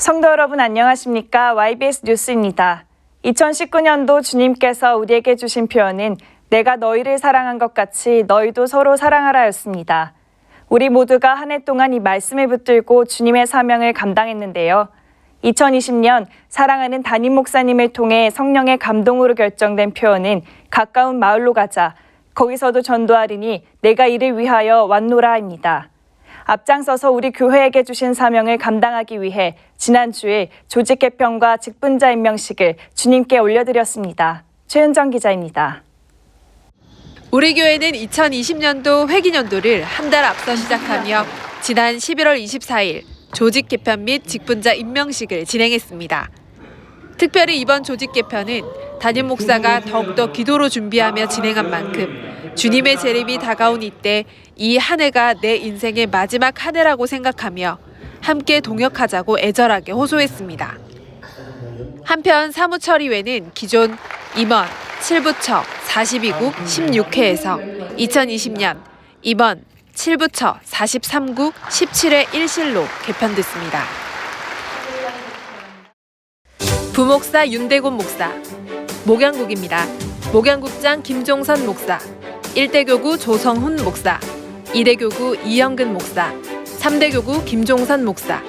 성도 여러분 안녕하십니까? YBS 뉴스입니다. 2019년도 주님께서 우리에게 주신 표현은 내가 너희를 사랑한 것 같이 너희도 서로 사랑하라였습니다. 우리 모두가 한 해 동안 이 말씀을 붙들고 주님의 사명을 감당했는데요. 2020년 사랑하는 담임 목사님을 통해 성령의 감동으로 결정된 표현은 가까운 마을로 가자, 거기서도 전도하리니 내가 이를 위하여 왔노라입니다. 앞장서서 우리 교회에게 주신 사명을 감당하기 위해 지난주에 조직 개편과 직분자 임명식을 주님께 올려드렸습니다. 최은정 기자입니다. 우리 교회는 2020년도 회기년도를 한 달 앞서 시작하며 지난 11월 24일 조직 개편 및 직분자 임명식을 진행했습니다. 특별히 이번 조직 개편은 담임 목사가 더욱더 기도로 준비하며 진행한 만큼 주님의 재림이 다가온 이때 이 한 해가 내 인생의 마지막 한 해라고 생각하며 함께 동역하자고 애절하게 호소했습니다. 한편 사무처리회는 기존 임원 7부처 42국 16회에서 2020년 임원 7부처 43국 17회 1실로 개편됐습니다. 부목사 윤대곤 목사, 목양국입니다. 목양국장 김종선 목사, 1대 교구 조성훈 목사, 2대 교구 이영근 목사, 3대 교구 김종선 목사.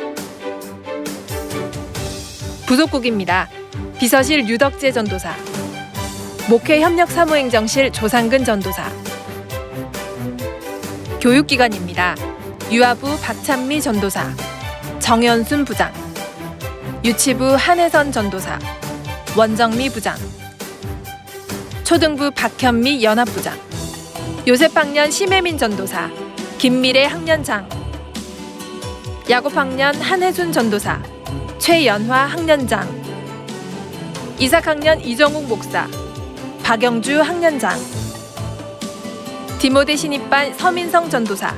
부속국입니다. 비서실 유덕재 전도사, 목회협력사무행정실 조상근 전도사. 교육기관입니다. 유아부 박찬미 전도사, 정연순 부장, 유치부 한혜선 전도사, 원정미 부장, 초등부 박현미 연합부장, 요셉학년 심혜민 전도사, 김미래 학년장, 야곱학년 한혜순 전도사, 최연화 학년장, 이삭학년 이정욱 목사, 박영주 학년장, 디모데 신입반 서민성 전도사,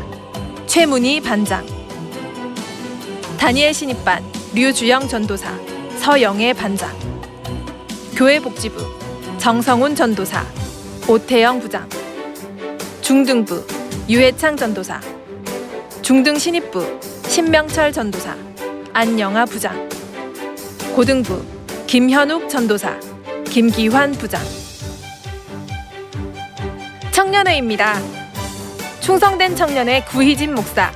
최문희 반장, 다니엘 신입반 류주영 전도사, 서영애 반장, 교회복지부 정성훈 전도사, 오태영 부장, 중등부 유해창 전도사, 중등 신입부 신명철 전도사, 안영아 부장, 고등부 김현욱 전도사, 김기환 부장. 청년회입니다. 충성된 청년회 구희진 목사,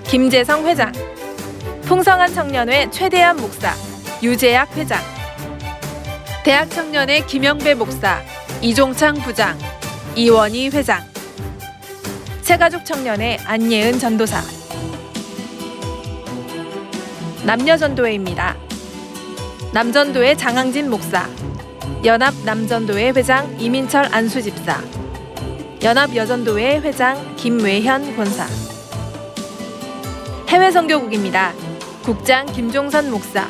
김재성 회장, 풍성한 청년회 최대한 목사, 유재학 회장, 대학청년회 김영배 목사, 이종창 부장, 이원희 회장, 새가족청년회 안예은 전도사. 남녀전도회입니다. 남전도회 장항진 목사, 연합남전도회 회장 이민철 안수집사, 연합여전도회 회장 김외현 권사. 해외선교국입니다. 국장 김종선 목사,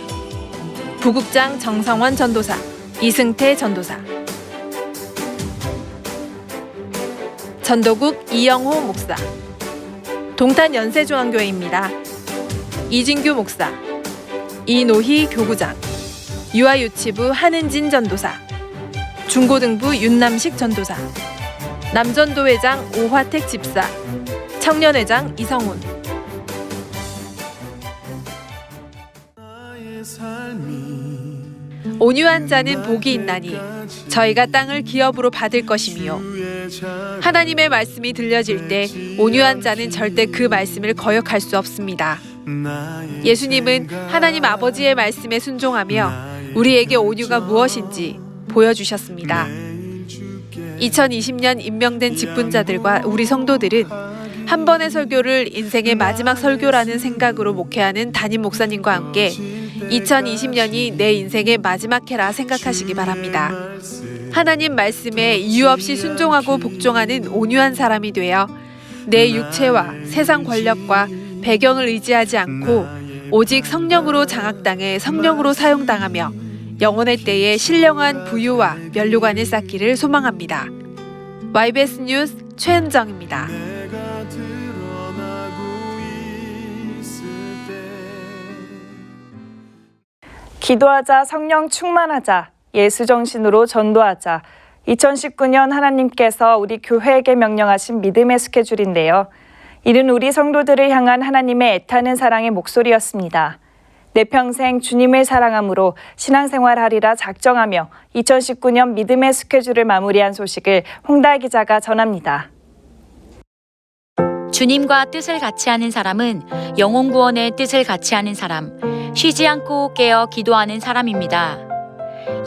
부국장 정성원 전도사, 이승태 전도사. 전도국 이영호 목사. 동탄연세중앙교회입니다. 이진규 목사, 이노희 교구장, 유아유치부 한은진 전도사, 중고등부 윤남식 전도사, 남전도회장 오화택 집사, 청년회장 이성훈. 온유한 자는 복이 있나니 저희가 땅을 기업으로 받을 것이며, 하나님의 말씀이 들려질 때 온유한 자는 절대 그 말씀을 거역할 수 없습니다. 예수님은 하나님 아버지의 말씀에 순종하며 우리에게 온유가 무엇인지 보여주셨습니다. 2020년 임명된 직분자들과 우리 성도들은 한 번의 설교를 인생의 마지막 설교라는 생각으로 목회하는 담임 목사님과 함께 2020년이 내 인생의 마지막 해라 생각하시기 바랍니다. 하나님 말씀에 이유 없이 순종하고 복종하는 온유한 사람이 되어 내 육체와 세상 권력과 배경을 의지하지 않고 오직 성령으로 장악당해 성령으로 사용당하며 영원의 때에 신령한 부유와 면류관을 쌓기를 소망합니다. YBS 뉴스 최은정입니다. 기도하자, 성령 충만하자, 예수 정신으로 전도하자. 2019년 하나님께서 우리 교회에게 명령하신 믿음의 스케줄인데요. 이는 우리 성도들을 향한 하나님의 애타는 사랑의 목소리였습니다. 내 평생 주님을 사랑함으로 신앙생활하리라 작정하며 2019년 믿음의 스케줄을 마무리한 소식을 홍달 기자가 전합니다. 주님과 뜻을 같이 하는 사람은 영혼 구원의 뜻을 같이 하는 사람, 쉬지 않고 깨어 기도하는 사람입니다.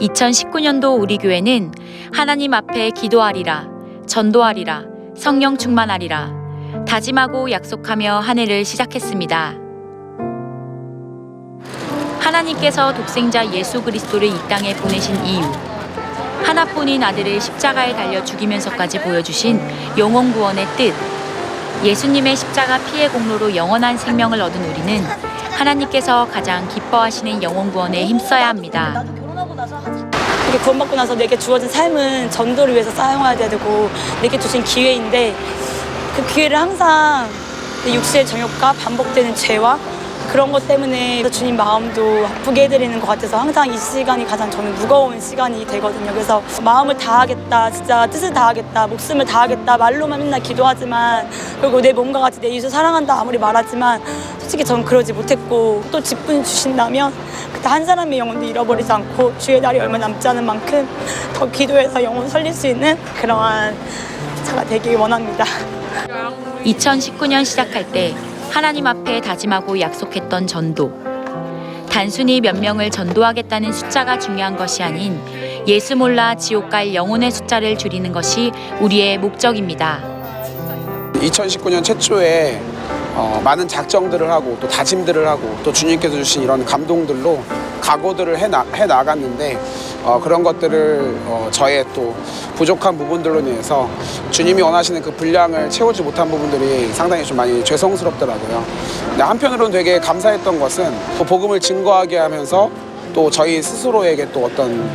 2019년도 우리 교회는 하나님 앞에 기도하리라, 전도하리라, 성령 충만하리라, 다짐하고 약속하며 한 해를 시작했습니다. 하나님께서 독생자 예수 그리스도를 이 땅에 보내신 이유, 하나뿐인 아들을 십자가에 달려 죽이면서까지 보여주신 영혼 구원의 뜻, 예수님의 십자가 피해 공로로 영원한 생명을 얻은 우리는 하나님께서 가장 기뻐하시는 영혼 구원에 힘써야 합니다. 이렇게 구원받고 나서 내게 주어진 삶은 전도를 위해서 사용해야 되고 내게 주신 기회인데 그 기회를 항상 내 육체의 정욕과 반복되는 죄와 그런 것 때문에 주님 마음도 아프게 해드리는 것 같아서 항상 이 시간이 가장 저는 무거운 시간이 되거든요. 그래서 마음을 다하겠다, 진짜 뜻을 다하겠다, 목숨을 다하겠다 말로만 맨날 기도하지만 그리고 내 몸과 같이 내 이웃을 사랑한다 아무리 말하지만 솔직히 저는 그러지 못했고 또 직분이 주신다면 그때 한 사람의 영혼도 잃어버리지 않고 주의 날이 얼마 남지 않은 만큼 더 기도해서 영혼 살릴 수 있는 그러한 자가 되길 원합니다. 2019년 시작할 때 하나님 앞에 다짐하고 약속했던 전도. 단순히 몇 명을 전도하겠다는 숫자가 중요한 것이 아닌 예수 몰라 지옥 갈 영혼의 숫자를 줄이는 것이 우리의 목적입니다. 2019년 최초에 많은 작정들을 하고 또 다짐들을 하고 또 주님께서 주신 이런 감동들로 각오들을 해 나갔는데 그런 것들을 저의 또 부족한 부분들로 인해서 주님이 원하시는 그 분량을 채우지 못한 부분들이 상당히 좀 많이 죄송스럽더라고요. 근데 한편으로는 되게 감사했던 것은 또 복음을 증거하게 하면서 또 저희 스스로에게 또 어떤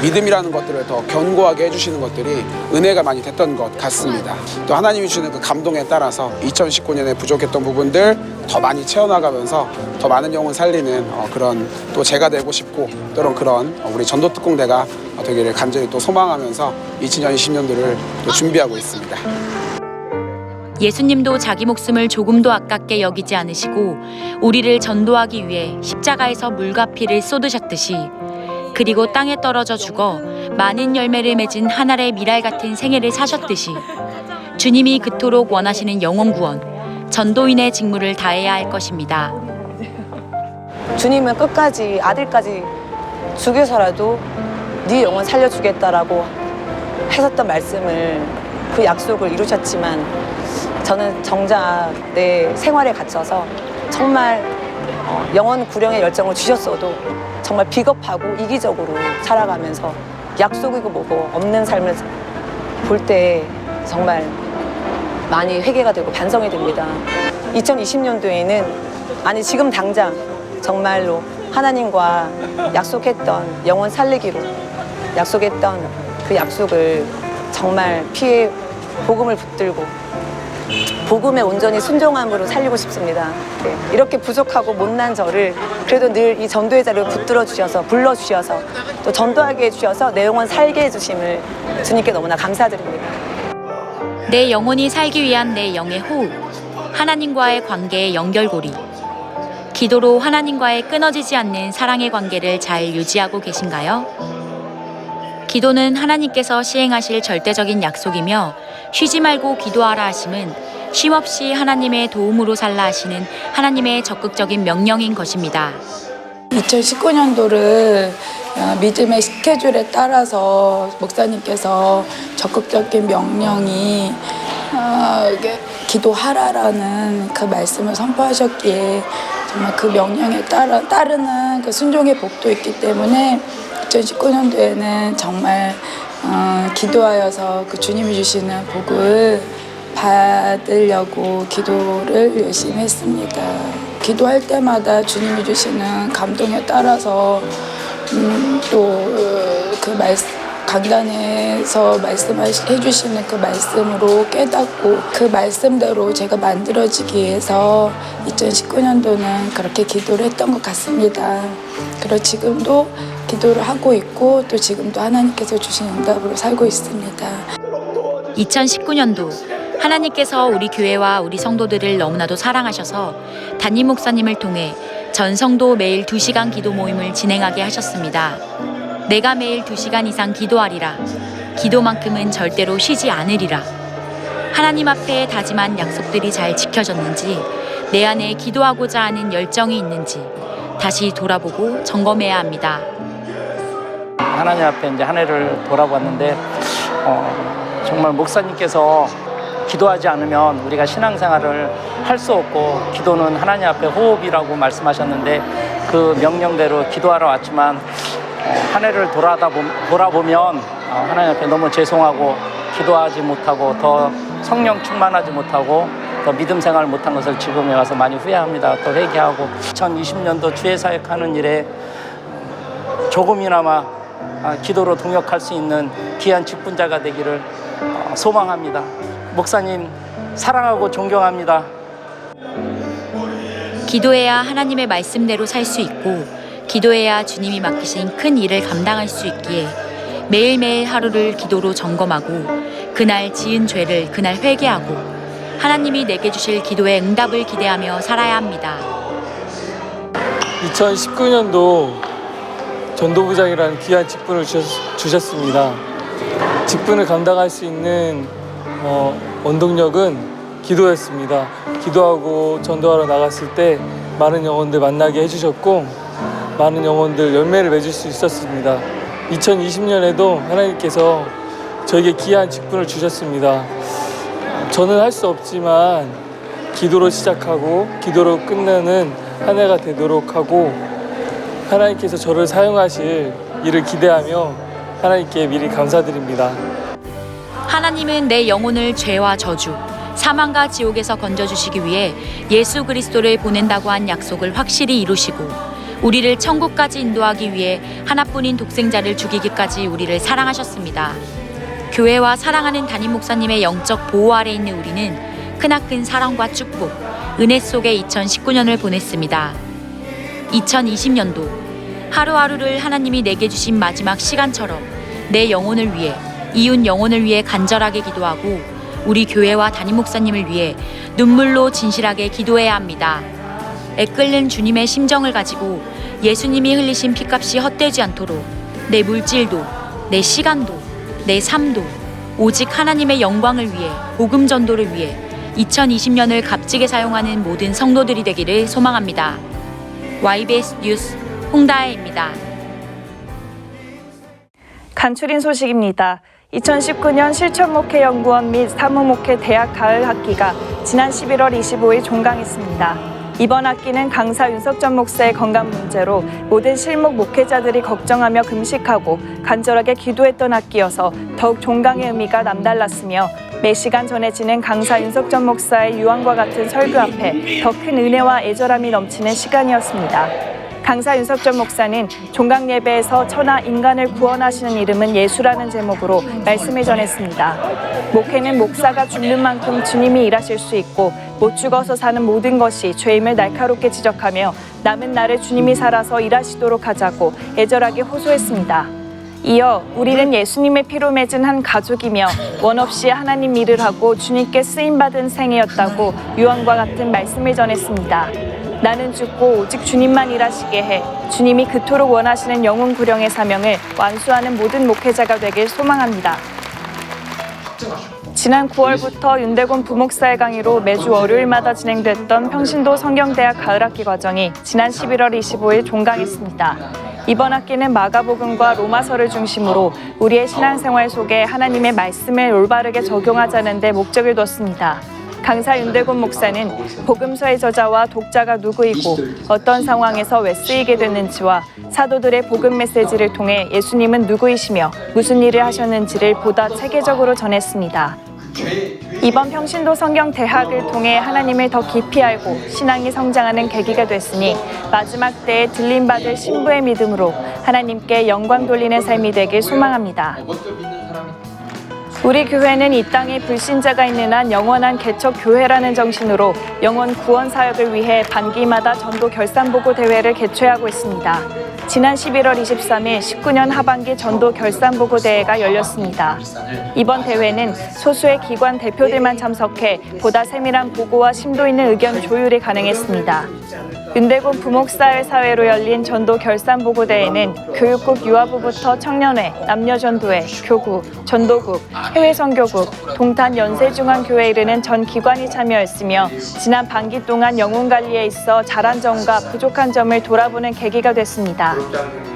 믿음이라는 것들을 더 견고하게 해주시는 것들이 은혜가 많이 됐던 것 같습니다. 또 하나님이 주시는 그 감동에 따라서 2019년에 부족했던 부분들 더 많이 채워나가면서 더 많은 영혼 살리는 그런 또 제가 되고 싶고 또는 그런 우리 전도 특공대가 되기를 간절히 또 소망하면서 2020년도를 또 준비하고 있습니다. 예수님도 자기 목숨을 조금도 아깝게 여기지 않으시고 우리를 전도하기 위해 십자가에서 물과 피를 쏟으셨듯이 그리고 땅에 떨어져 죽어 많은 열매를 맺은 한 알의 밀알 같은 생애를 사셨듯이 주님이 그토록 원하시는 영혼 구원, 전도인의 직무를 다해야 할 것입니다. 주님은 끝까지 아들까지 죽여서라도 네 영혼 살려주겠다라고 하셨던 말씀을 그 약속을 이루셨지만 저는 정작 내 생활에 갇혀서 정말 영혼 구령의 열정을 주셨어도 정말 비겁하고 이기적으로 살아가면서 약속이고 뭐고 없는 삶을 볼 때 정말 많이 회개가 되고 반성이 됩니다. 2020년도에는 아니 지금 당장 정말로 하나님과 약속했던 영혼 살리기로 약속했던 그 약속을 정말 피해 복음을 붙들고 복음에 온전히 순종함으로 살리고 싶습니다. 네, 이렇게 부족하고 못난 저를 그래도 늘 이 전도의 자리를 붙들어 주셔서 불러주셔서 또 전도하게 해주셔서 내 영혼 살게 해주심을 주님께 너무나 감사드립니다. 내 영혼이 살기 위한 내 영의 호흡, 하나님과의 관계의 연결고리. 기도로 하나님과의 끊어지지 않는 사랑의 관계를 잘 유지하고 계신가요? 기도는 하나님께서 시행하실 절대적인 약속이며 쉬지 말고 기도하라 하심은 쉼없이 하나님의 도움으로 살라 하시는 하나님의 적극적인 명령인 것입니다. 2019년도를 믿음의 스케줄에 따라서 목사님께서 적극적인 명령이 기도하라라는 그 말씀을 선포하셨기에 정말 그 명령에 따르는 그 순종의 복도 있기 때문에 2019년도에는 정말 기도하여서 그 주님이 주시는 복을 받으려고 기도를 열심히 했습니다. 기도할 때마다 주님이 주시는 감동에 따라서 또 그 강단에서 말씀해 주시는 그 말씀으로 깨닫고 그 말씀대로 제가 만들어지기 위해서 2019년도는 그렇게 기도를 했던 것 같습니다. 그리고 지금도 기도를 하고 있고 또 지금도 하나님께서 주신 응답으로 살고 있습니다. 2019년도 하나님께서 우리 교회와 우리 성도들을 너무나도 사랑하셔서 담임 목사님을 통해 전 성도 매일 2시간 기도 모임을 진행하게 하셨습니다. 내가 매일 2시간 이상 기도하리라. 기도만큼은 절대로 쉬지 않으리라. 하나님 앞에 다짐한 약속들이 잘 지켜졌는지, 내 안에 기도하고자 하는 열정이 있는지 다시 돌아보고 점검해야 합니다. 하나님 앞에 이제 한 해를 돌아봤는데 정말 목사님께서 기도하지 않으면 우리가 신앙생활을 할 수 없고, 기도는 하나님 앞에 호흡이라고 말씀하셨는데 그 명령대로 기도하러 왔지만 한 해를 돌아보면 하나님 앞에 너무 죄송하고, 기도하지 못하고 더 성령 충만하지 못하고 더 믿음 생활을 못한 것을 지금에 와서 많이 후회합니다. 또 회개하고 2020년도 주의 사역하는 일에 조금이나마 기도로 동역할 수 있는 귀한 직분자가 되기를 소망합니다. 목사님 사랑하고 존경합니다. 기도해야 하나님의 말씀대로 살 수 있고, 기도해야 주님이 맡기신 큰 일을 감당할 수 있기에 매일매일 하루를 기도로 점검하고, 그날 지은 죄를 그날 회개하고, 하나님이 내게 주실 기도의 응답을 기대하며 살아야 합니다. 2019년도 전도부장이라는 귀한 직분을 주셨습니다. 직분을 감당할 수 있는 원동력은 기도였습니다. 기도하고 전도하러 나갔을 때 많은 영혼들 만나게 해주셨고, 많은 영혼들 열매를 맺을 수 있었습니다. 2020년에도 하나님께서 저에게 귀한 직분을 주셨습니다. 저는 할 수 없지만 기도로 시작하고 기도로 끝내는 한 해가 되도록 하고, 하나님께서 저를 사용하실 일을 기대하며 하나님께 미리 감사드립니다. 하나님은 내 영혼을 죄와 저주, 사망과 지옥에서 건져주시기 위해 예수 그리스도를 보낸다고 한 약속을 확실히 이루시고, 우리를 천국까지 인도하기 위해 하나뿐인 독생자를 죽이기까지 우리를 사랑하셨습니다. 교회와 사랑하는 담임 목사님의 영적 보호 아래 있는 우리는 크나큰 사랑과 축복, 은혜 속에 2019년을 보냈습니다. 2020년도 하루하루를 하나님이 내게 주신 마지막 시간처럼 내 영혼을 위해, 이웃 영혼을 위해 간절하게 기도하고, 우리 교회와 담임 목사님을 위해 눈물로 진실하게 기도해야 합니다. 애끓는 주님의 심정을 가지고 예수님이 흘리신 피값이 헛되지 않도록 내 물질도, 내 시간도, 내 삶도 오직 하나님의 영광을 위해, 복음 전도를 위해 2020년을 값지게 사용하는 모든 성도들이 되기를 소망합니다. YBS 뉴스 홍다혜입니다. 간추린 소식입니다. 2019년 실천목회연구원 및 사무목회 대학 가을 학기가 지난 11월 25일 종강했습니다. 이번 학기는 강사 윤석전 목사의 건강 문제로 모든 실목 목회자들이 걱정하며 금식하고 간절하게 기도했던 학기여서 더욱 종강의 의미가 남달랐으며, 매 시간 전해지는 강사 윤석전 목사의 유황과 같은 설교 앞에 더 큰 은혜와 애절함이 넘치는 시간이었습니다. 강사 윤석전 목사는 종강 예배에서 천하 인간을 구원하시는 이름은 예수라는 제목으로 말씀을 전했습니다. 목회는 목사가 죽는 만큼 주님이 일하실 수 있고, 못 죽어서 사는 모든 것이 죄임을 날카롭게 지적하며 남은 날을 주님이 살아서 일하시도록 하자고 애절하게 호소했습니다. 이어 우리는 예수님의 피로 맺은 한 가족이며 원 없이 하나님 일을 하고 주님께 쓰임받은 생애였다고 유언과 같은 말씀을 전했습니다. 나는 죽고 오직 주님만 일하시게 해 주님이 그토록 원하시는 영혼 구령의 사명을 완수하는 모든 목회자가 되길 소망합니다. 지난 9월부터 윤대곤 부목사의 강의로 매주 월요일마다 진행됐던 평신도 성경대학 가을학기 과정이 지난 11월 25일 종강했습니다. 이번 학기는 마가복음과 로마서를 중심으로 우리의 신앙생활 속에 하나님의 말씀을 올바르게 적용하자는 데 목적을 뒀습니다. 강사 윤대곤 목사는 복음서의 저자와 독자가 누구이고 어떤 상황에서 왜 쓰이게 됐는지와 사도들의 복음 메시지를 통해 예수님은 누구이시며 무슨 일을 하셨는지를 보다 체계적으로 전했습니다. 이번 평신도 성경 대학을 통해 하나님을 더 깊이 알고 신앙이 성장하는 계기가 됐으니 마지막 때에 들림받을 신부의 믿음으로 하나님께 영광 돌리는 삶이 되길 소망합니다. 우리 교회는 이 땅에 불신자가 있는 한 영원한 개척 교회라는 정신으로 영혼 구원 사역을 위해 반기마다 전도 결산보고 대회를 개최하고 있습니다. 지난 11월 23일 19년 하반기 전도 결산보고 대회가 열렸습니다. 이번 대회는 소수의 기관 대표들만 참석해 보다 세밀한 보고와 심도 있는 의견 조율이 가능했습니다. 윤대곤 부목사회사회로 열린 전도 결산보고대회는 교육국 유아부부터 청년회, 남녀전도회, 교구, 전도국, 해외선교국, 동탄 연세중앙교회에 이르는 전 기관이 참여했으며 지난 반기 동안 영혼관리에 있어 잘한 점과 부족한 점을 돌아보는 계기가 됐습니다.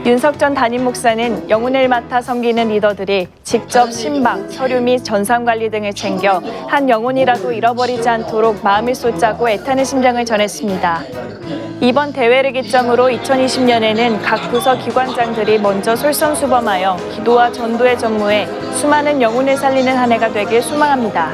윤석전 담임 목사는 영혼을 맡아 섬기는 리더들이 직접 신방, 서류 및 전산관리 등을 챙겨 한 영혼이라도 잃어버리지 않도록 마음을 쏟자고 애타는 심정을 전했습니다. 이번 대회를 기점으로 2020년에는 각 부서 기관장들이 먼저 솔선수범하여 기도와 전도에 전무해 수많은 영혼을 살리는 한 해가 되길 소망합니다.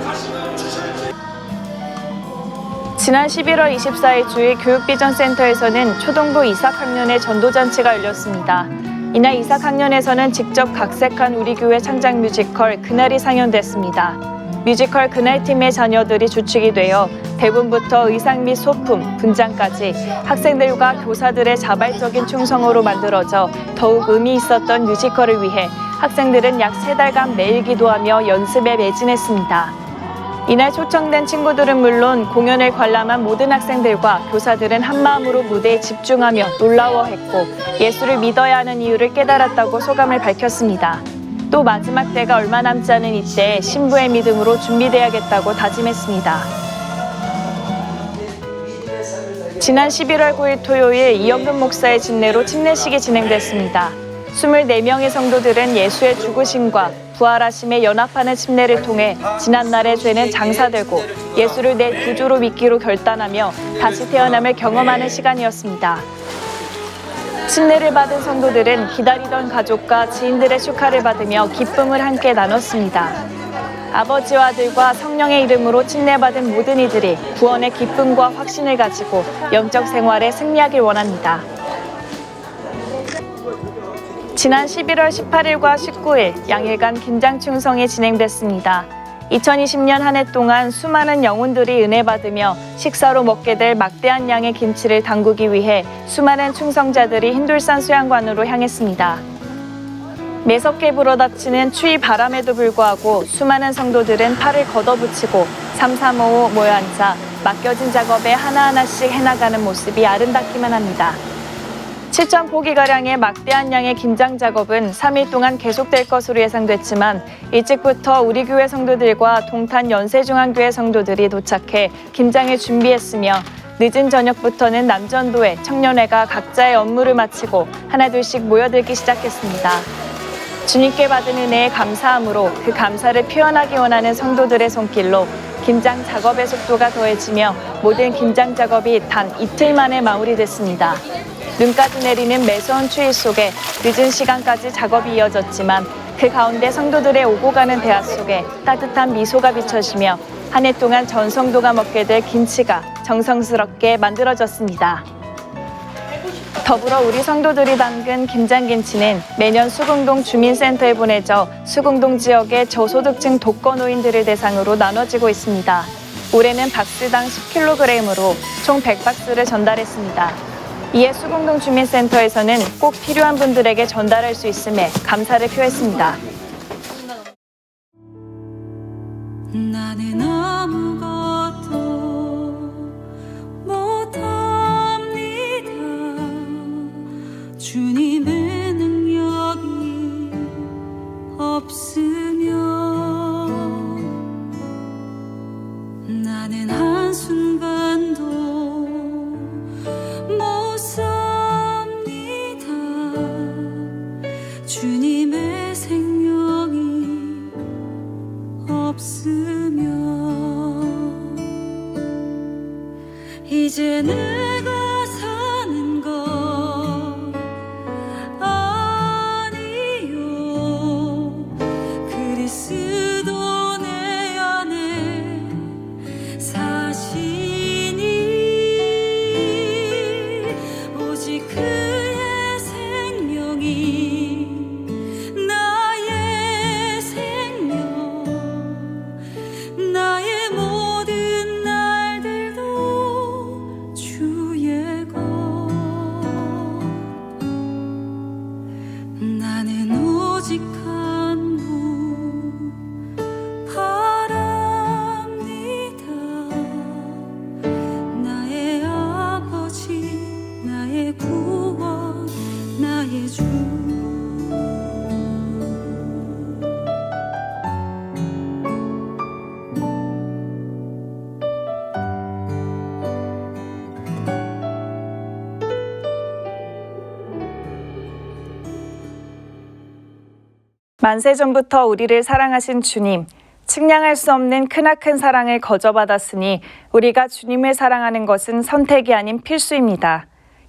지난 11월 24일 주일 교육비전센터에서는 초등부 이삭학년의 전도잔치가 열렸습니다. 이날 이삭학년에서는 직접 각색한 우리 교회 창작 뮤지컬 그날이 상연됐습니다. 뮤지컬 그날팀의 자녀들이 주축이 되어 대본부터 의상 및 소품, 분장까지 학생들과 교사들의 자발적인 충성으로 만들어져 더욱 의미 있었던 뮤지컬을 위해 학생들은 약 3달간 매일 기도하며 연습에 매진했습니다. 이날 초청된 친구들은 물론 공연을 관람한 모든 학생들과 교사들은 한마음으로 무대에 집중하며 놀라워했고 예수를 믿어야 하는 이유를 깨달았다고 소감을 밝혔습니다. 또 마지막 때가 얼마 남지 않은 이때 신부의 믿음으로 준비돼야겠다고 다짐했습니다. 지난 11월 9일 토요일 이영근 목사의 집례로 침례식이 진행됐습니다. 24명의 성도들은 예수의 죽으심과 부활하심에 연합하는 침례를 통해 지난날의 죄는 장사되고 예수를 내 구주로 믿기로 결단하며 다시 태어남을 경험하는 시간이었습니다. 침례를 받은 성도들은 기다리던 가족과 지인들의 축하를 받으며 기쁨을 함께 나눴습니다. 아버지와 아들과 성령의 이름으로 침례받은 모든 이들이 구원의 기쁨과 확신을 가지고 영적 생활에 승리하길 원합니다. 지난 11월 18일과 19일 양일간 김장충성이 진행됐습니다. 2020년 한 해 동안 수많은 영혼들이 은혜 받으며 식사로 먹게 될 막대한 양의 김치를 담그기 위해 수많은 충성자들이 흰돌산 수양관으로 향했습니다. 매섭게 불어닥치는 추위 바람에도 불구하고 수많은 성도들은 팔을 걷어붙이고 3-3-5 모여 앉아 맡겨진 작업에 하나하나씩 해나가는 모습이 아름답기만 합니다. 7,000포기가량의 막대한 양의 김장 작업은 3일 동안 계속될 것으로 예상됐지만 일찍부터 우리 교회 성도들과 동탄 연세중앙교회 성도들이 도착해 김장을 준비했으며 늦은 저녁부터는 남전도회, 청년회가 각자의 업무를 마치고 하나둘씩 모여들기 시작했습니다. 주님께 받은 은혜에 감사함으로 그 감사를 표현하기 원하는 성도들의 손길로 김장 작업의 속도가 더해지며 모든 김장 작업이 단 이틀 만에 마무리됐습니다. 눈까지 내리는 매서운 추위 속에 늦은 시간까지 작업이 이어졌지만 그 가운데 성도들의 오고 가는 대화 속에 따뜻한 미소가 비춰지며 한 해 동안 전 성도가 먹게 될 김치가 정성스럽게 만들어졌습니다. 더불어 우리 성도들이 담근 김장김치는 매년 수궁동 주민센터에 보내져 수궁동 지역의 저소득층 독거노인들을 대상으로 나눠지고 있습니다. 올해는 박스당 10kg으로 총 100박스를 전달했습니다. 이에 수궁동 주민센터에서는 꼭 필요한 분들에게 전달할 수 있음에 감사를 표했습니다. 나는 아무것도 못합니다. 주님의 능력이 없으면 나는 한순간도 못 삽니다. 주님의 생명이 없으면 이제 내가 사는 것 아니요 그리스도 내 안에 사시니 오직 그의 생명이 나의 생명 나의 모든 날들도 주 만세 전부터 우리를 사랑하신 주님, 측량할 수 없는 크나큰 사랑을 거저받았으니 우리가 주님을 사랑하는 것은 선택이 아닌 필수입니다.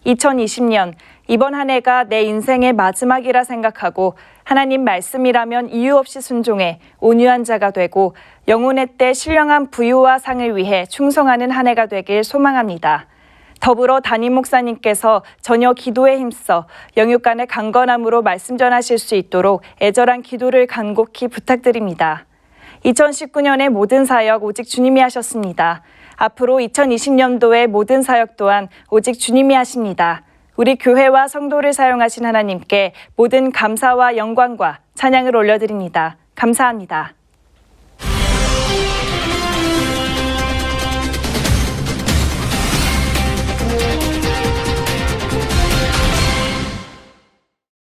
2020년, 이번 한 해가 내 인생의 마지막이라 생각하고 하나님 말씀이라면 이유 없이 순종해 온유한 자가 되고 영혼의 때 신령한 부유와 상을 위해 충성하는 한 해가 되길 소망합니다. 더불어 담임 목사님께서 전혀 기도에 힘써 영육간의 강건함으로 말씀 전하실 수 있도록 애절한 기도를 간곡히 부탁드립니다. 2019년의 모든 사역 오직 주님이 하셨습니다. 앞으로 2020년도의 모든 사역 또한 오직 주님이 하십니다. 우리 교회와 성도를 사용하신 하나님께 모든 감사와 영광과 찬양을 올려드립니다. 감사합니다.